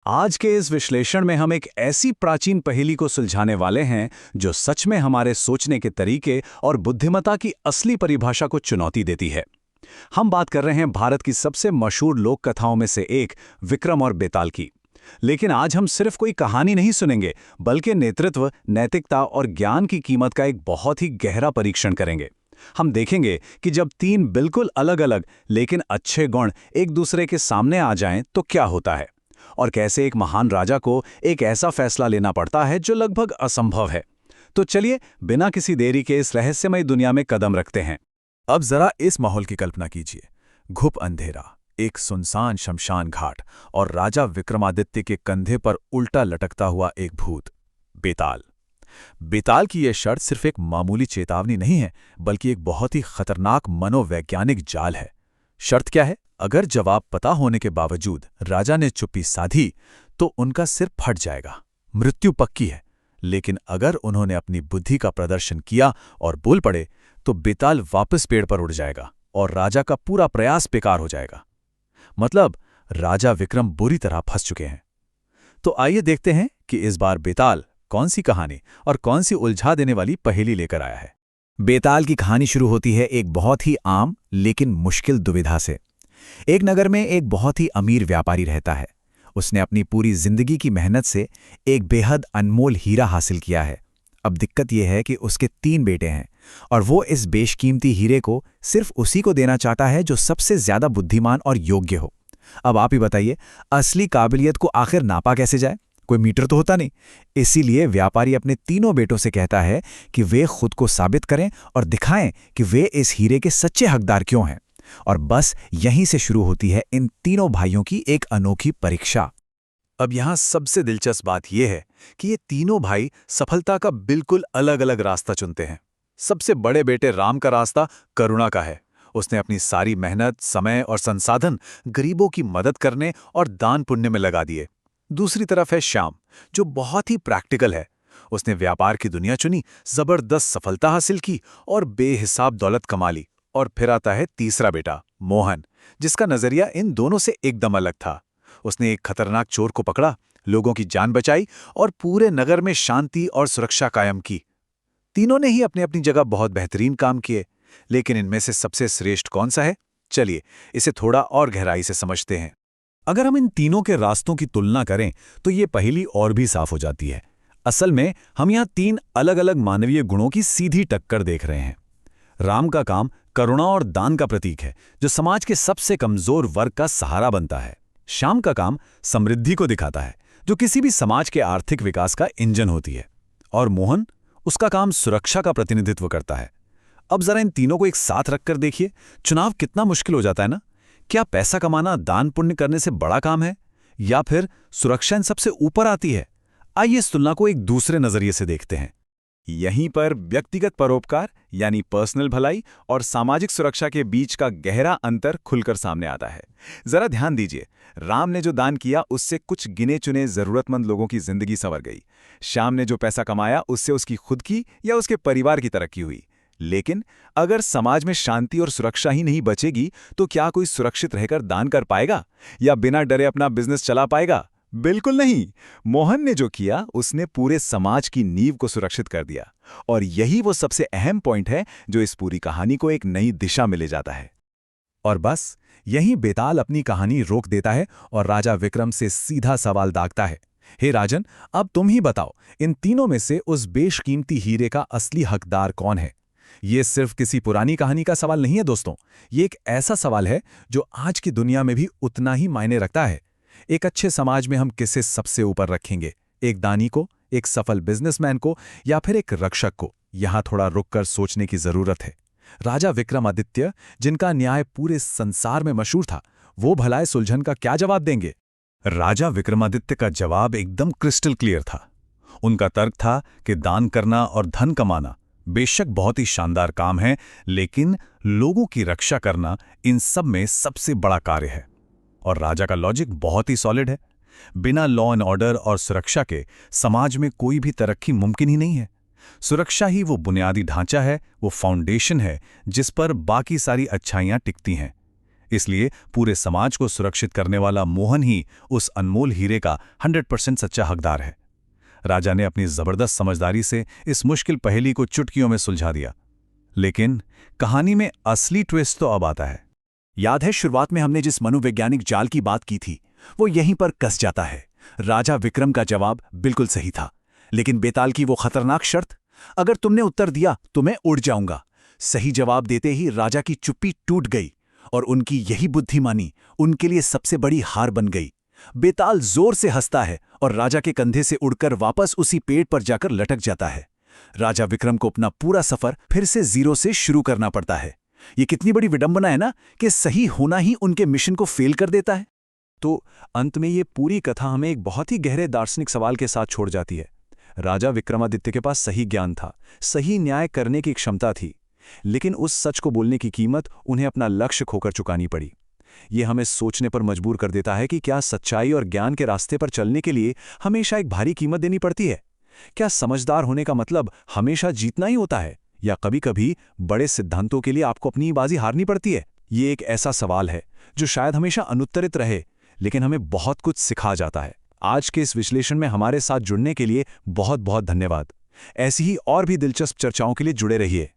आज के इस विश्लेषण में हम एक ऐसी प्राचीन पहेली को सुलझाने वाले हैं जो सच में हमारे सोचने के तरीके और बुद्धिमत्ता की असली परिभाषा को चुनौती देती है। हम बात कर रहे हैं भारत की सबसे मशहूर लोक कथाओं में से एक विक्रम और बेताल की। लेकिन आज हम सिर्फ कोई कहानी नहीं सुनेंगे, बल्कि नेतृत्व, नैतिकता और ज्ञान की कीमत का एक बहुत ही गहरा परीक्षण करेंगे। हम देखेंगे कि जब तीन बिल्कुल अलग-अलग लेकिन अच्छे गुण एक दूसरे के सामने आ जाएं तो क्या होता है, और कैसे एक महान राजा को एक ऐसा फैसला लेना पड़ता है जो लगभग असंभव है। तो चलिए बिना किसी देरी के इस रहस्यमय दुनिया में कदम रखते हैं। अब जरा इस माहौल की कल्पना कीजिए। घुप अंधेरा, एक सुनसान शमशान घाट और राजा विक्रमादित्य के कंधे पर उल्टा लटकता हुआ एक भूत, बेताल। बेताल की यह शर्त सिर्फ एक मामूली चेतावनी नहीं है, बल्कि एक बहुत ही खतरनाक मनोवैज्ञानिक जाल है। शर्त क्या है? अगर जवाब पता होने के बावजूद राजा ने चुप्पी साधी तो उनका सिर फट जाएगा, मृत्यु पक्की है। लेकिन अगर उन्होंने अपनी बुद्धि का प्रदर्शन किया और बोल पड़े तो बेताल वापस पेड़ पर उड़ जाएगा और राजा का पूरा प्रयास बेकार हो जाएगा। मतलब राजा विक्रम बुरी तरह फंस चुके हैं। तो आइए देखते हैं कि इस बार बेताल कौन सी कहानी और कौन सी उलझा देने वाली पहेली लेकर आया है। बेताल की कहानी शुरू होती है एक बहुत ही आम लेकिन मुश्किल दुविधा से। एक नगर में एक बहुत ही अमीर व्यापारी रहता है। उसने अपनी पूरी जिंदगी की मेहनत से एक बेहद अनमोल हीरा हासिल किया है। अब दिक्कत यह है कि उसके 3 बेटे हैं और वो इस बेशकीमती हीरे को सिर्फ उसी को देना चाहता है जो सबसे ज्यादा बुद्धिमान और योग्य हो। अब आप ही बताइए, असली काबिलियत को आखिर नापा कैसे जाए? कोई मीटर तो होता नहीं। इसीलिए व्यापारी अपने तीनों बेटों से कहता है कि वे खुद को साबित करें और दिखाएं कि वे इस हीरे के सच्चे हकदार क्यों हैं। और बस यहीं से शुरू होती है इन तीनों भाइयों की एक अनोखी परीक्षा। अब यहां सबसे दिलचस्प बात यह है कि ये तीनों भाई सफलता का बिल्कुल अलग अलग रास्ता चुनते हैं। सबसे बड़े बेटे राम का रास्ता करुणा का है। उसने अपनी सारी मेहनत, समय और संसाधन गरीबों की मदद करने और दान पुण्य में लगा दिए। दूसरी तरफ है श्याम, जो बहुत ही प्रैक्टिकल है। उसने व्यापार की दुनिया चुनी, जबरदस्त सफलता हासिल की और बेहिसाब दौलत कमा ली। और फिर आता है तीसरा बेटा मोहन, जिसका नजरिया इन दोनों से एकदम अलग था। उसने एक खतरनाक चोर को पकड़ा, लोगों की जान बचाई और पूरे नगर में शांति और सुरक्षा कायम की। तीनों ने ही अपनी अपनी जगह बहुत बेहतरीन काम किए, लेकिन इनमें से सबसे श्रेष्ठ कौन सा है? चलिए इसे थोड़ा और गहराई से समझते हैं। अगर हम इन तीनों के रास्तों की तुलना करें तो ये पहेली और भी साफ हो जाती है। असल में हम यहाँ 3 अलग अलग मानवीय गुणों की सीधी टक्कर देख रहे हैं। राम का काम करुणा और दान का प्रतीक है, जो समाज के सबसे कमजोर वर्ग का सहारा बनता है। श्याम का काम समृद्धि को दिखाता है, जो किसी भी समाज के आर्थिक विकास का इंजन होती है। और मोहन, उसका काम सुरक्षा का प्रतिनिधित्व करता है। अब जरा इन तीनों को एक साथ रखकर देखिए, चुनाव कितना मुश्किल हो जाता है ना। क्या पैसा कमाना दान पुण्य करने से बड़ा काम है, या फिर सुरक्षा इन सबसे ऊपर आती है? आइए इस तुलना को एक दूसरे नजरिए से देखते हैं। यहीं पर व्यक्तिगत परोपकार यानी पर्सनल भलाई और सामाजिक सुरक्षा के बीच का गहरा अंतर खुलकर सामने आता है। जरा ध्यान दीजिए, राम ने जो दान किया उससे कुछ गिने चुने जरूरतमंद लोगों की जिंदगी संवर गई। श्याम ने जो पैसा कमाया उससे उसकी खुद की या उसके परिवार की तरक्की हुई। लेकिन अगर समाज में शांति और सुरक्षा ही नहीं बचेगी तो क्या कोई सुरक्षित रहकर दान कर पाएगा या बिना डरे अपना बिजनेस चला पाएगा? बिल्कुल नहीं। मोहन ने जो किया उसने पूरे समाज की नींव को सुरक्षित कर दिया। और यही वो सबसे अहम पॉइंट है जो इस पूरी कहानी को एक नई दिशा में ले जाता है। और बस यहीं बेताल अपनी कहानी रोक देता है और राजा विक्रम से सीधा सवाल दागता है, हे राजन, अब तुम ही बताओ, इन तीनों में से उस बेशकीमती हीरे का असली हकदार कौन है? ये सिर्फ किसी पुरानी कहानी का सवाल नहीं है दोस्तों, ये एक ऐसा सवाल है जो आज की दुनिया में भी उतना ही मायने रखता है। एक अच्छे समाज में हम किसे सबसे ऊपर रखेंगे? एक दानी को, एक सफल बिजनेसमैन को, या फिर एक रक्षक को? यहां थोड़ा रुककर सोचने की जरूरत है। राजा विक्रमादित्य, जिनका न्याय पूरे संसार में मशहूर था, वो भला इस उलझन का क्या जवाब देंगे? राजा विक्रमादित्य का जवाब एकदम क्रिस्टल क्लियर था। उनका तर्क था कि दान करना और धन कमाना बेशक बहुत ही शानदार काम है, लेकिन लोगों की रक्षा करना इन सब में सबसे बड़ा कार्य है। और राजा का लॉजिक बहुत ही सॉलिड है। बिना लॉ एंड ऑर्डर और सुरक्षा के समाज में कोई भी तरक्की मुमकिन ही नहीं है। सुरक्षा ही वो बुनियादी ढांचा है, वो फाउंडेशन है जिस पर बाकी सारी अच्छाइयां टिकती हैं। इसलिए पूरे समाज को सुरक्षित करने वाला मोहन ही उस अनमोल हीरे का 100% सच्चा हकदार है। राजा ने अपनी जबरदस्त समझदारी से इस मुश्किल पहेली को चुटकियों में सुलझा दिया। लेकिन कहानी में असली ट्विस्ट तो अब आता है। याद है शुरुआत में हमने जिस मनोवैज्ञानिक जाल की बात की थी, वो यहीं पर कस जाता है। राजा विक्रम का जवाब बिल्कुल सही था, लेकिन बेताल की वो खतरनाक शर्त, अगर तुमने उत्तर दिया तो मैं उड़ जाऊंगा। सही जवाब देते ही राजा की चुप्पी टूट गई और उनकी यही बुद्धिमानी उनके लिए सबसे बड़ी हार बन गई। बेताल जोर से हंसता है और राजा के कंधे से उड़कर वापस उसी पेड़ पर जाकर लटक जाता है। राजा विक्रम को अपना पूरा सफर फिर से जीरो से शुरू करना पड़ता है। ये कितनी बड़ी विडंबना है ना, कि सही होना ही उनके मिशन को फेल कर देता है। तो अंत में ये पूरी कथा हमें एक बहुत ही गहरे दार्शनिक सवाल के साथ छोड़ जाती है। राजा विक्रमादित्य के पास सही ज्ञान था, सही न्याय करने की क्षमता थी, लेकिन उस सच को बोलने की कीमत उन्हें अपना लक्ष्य खोकर चुकानी पड़ी। ये हमें सोचने पर मजबूर कर देता है कि क्या सच्चाई और ज्ञान के रास्ते पर चलने के लिए हमेशा एक भारी कीमत देनी पड़ती है? क्या समझदार होने का मतलब हमेशा जीतना ही होता है, या कभी-कभी बड़े सिद्धांतों के लिए आपको अपनी बाजी हारनी पड़ती है? ये एक ऐसा सवाल है जो शायद हमेशा अनुत्तरित रहे, लेकिन हमें बहुत कुछ सिखा जाता है। आज के इस विश्लेषण में हमारे साथ जुड़ने के लिए बहुत बहुत धन्यवाद। ऐसी ही और भी दिलचस्प चर्चाओं के लिए जुड़े रहिए।